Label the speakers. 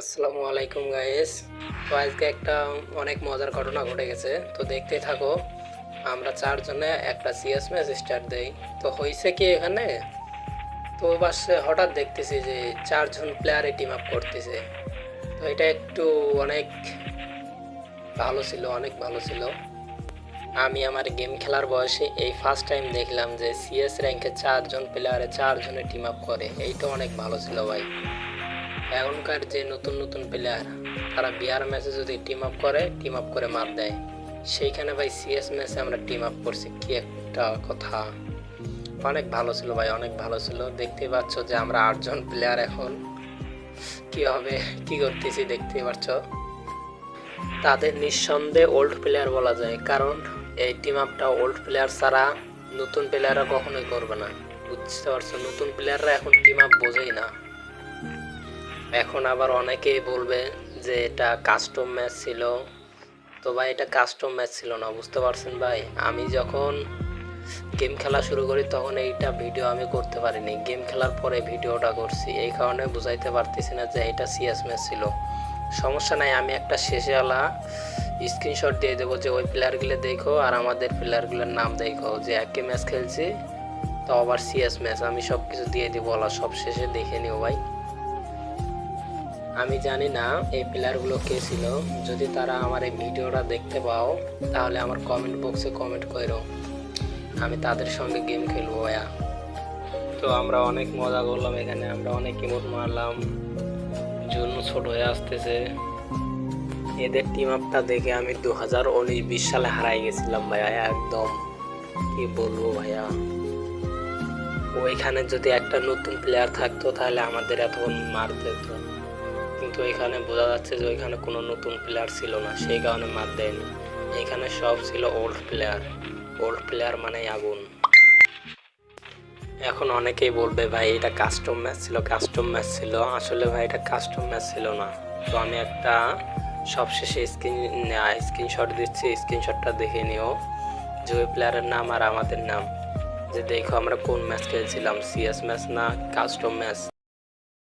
Speaker 1: আসসালামু আলাইকুম গাইস। তো আজকে একটা অনেক মজার ঘটনা ঘটে গেছে, তো দেখতে থাকো। আমরা চারজনে একটা সিএস ম্যাচ স্টার্ট দেই। তো হয়েছে কি এখানে, তো বাসে হঠাৎ দেখতেছি যে চারজন প্লেয়ারে টিম আপ করতেছে। তো এটা একটু অনেক ভালো ছিল, অনেক ভালো ছিল। আমি আমার গেম খেলার বয়সে এই ফার্স্ট টাইম দেখলাম যে সিএস র্যাঙ্কে চারজন প্লেয়ারে চারজনে টিম আপ করে। এইটা অনেক ভালো ছিল ভাই। এখনকার যে নতুন নতুন প্লেয়ার, তারা বিআর ম্যাচে যদি টিম আপ করে মার দেয়, সেইখানে ভাই সিএস ম্যাচে আমরা টিম আপ করছি, কি একটা কথা। অনেক ভালো ছিল ভাই, অনেক ভালো ছিল। দেখতেই পাচ্ছ যে আমরা 8জন প্লেয়ার এখন কি হবে, কি করতেছি দেখতেই পাচ্ছ। তাদের নিঃসন্দেহে ওল্ড প্লেয়ার বলা যায়, কারণ এই টিম আপটা ওল্ড প্লেয়ার ছাড়া নতুন প্লেয়াররা কখনোই করবে না। বুঝতে পারছো, নতুন প্লেয়াররা এখন টিম আপ বোঝেই না। এখন আবার অনেকেই বলবে যে এটা কাস্টম ম্যাচ ছিল। তো ভাই, এটা কাস্টম ম্যাচ ছিল না, বুঝতে পারছেন ভাই। আমি যখন গেম খেলা শুরু করি তখন এইটা ভিডিও আমি করতে পারিনি, গেম খেলার পরে ভিডিওটা করছি। এই কারণে বুঝাইতে পারতেছি না যে এটা সিএস ম্যাচ ছিল। সমস্যা নাই, আমি একটা শেষেওয়ালা স্ক্রিনশট দিয়ে দেবো যে ওই প্লেয়ারগুলো দেখো আর আমাদের প্লেয়ারগুলোর নাম দেখো, যে একই ম্যাচ খেলছি তো আবার সিএস ম্যাচ। আমি সব কিছু দিয়ে দিব, সব শেষে দেখে নিও ভাই। আমি জানি না এই প্লেয়ারগুলো কে ছিল। যদি তারা আমার এই ভিডিওটা দেখতে পাও তাহলে আমার কমেন্ট বক্সে কমেন্ট করো, আমি তাদের সঙ্গে গেম খেলবো ভাইয়া। তো আমরা অনেক মজা করলাম এখানে, আমরা অনেক ইমোট মারলাম। জুন ছোট হয়ে আসতেছে। এদের টিম আপটা দেখে আমি 2019-20 সালে হারাই গেছিলাম ভাইয়া, একদম কি বলবো ভাইয়া। ওইখানে যদি একটা নতুন প্লেয়ার থাকতো তাহলে আমাদের এতক্ষণ মার যেত, কিন্তু এখানে বোঝা যাচ্ছে যে ওইখানে কোনো নতুন প্লেয়ার ছিল না, সেই কারণে মার দেয়নি। এখানে সব ছিল ওল্ড প্লেয়ার। ওল্ড প্লেয়ার মানে আগুন। এখন অনেকেই বলবে ভাই এটা কাস্টম ম্যাচ ছিল, কাস্টম ম্যাচ ছিল। আসলে ভাই এটা কাস্টম ম্যাচ ছিল না। তো আমি একটা সবশেষে স্ক্রিনশট দিচ্ছি, স্ক্রিনশটটা দেখে নিও যে ওই প্লেয়ারের নাম আর আমাদের নাম, যে দেখো আমরা কোন ম্যাচ খেলছিলাম, সিএস ম্যাচ না কাস্টম ম্যাচ।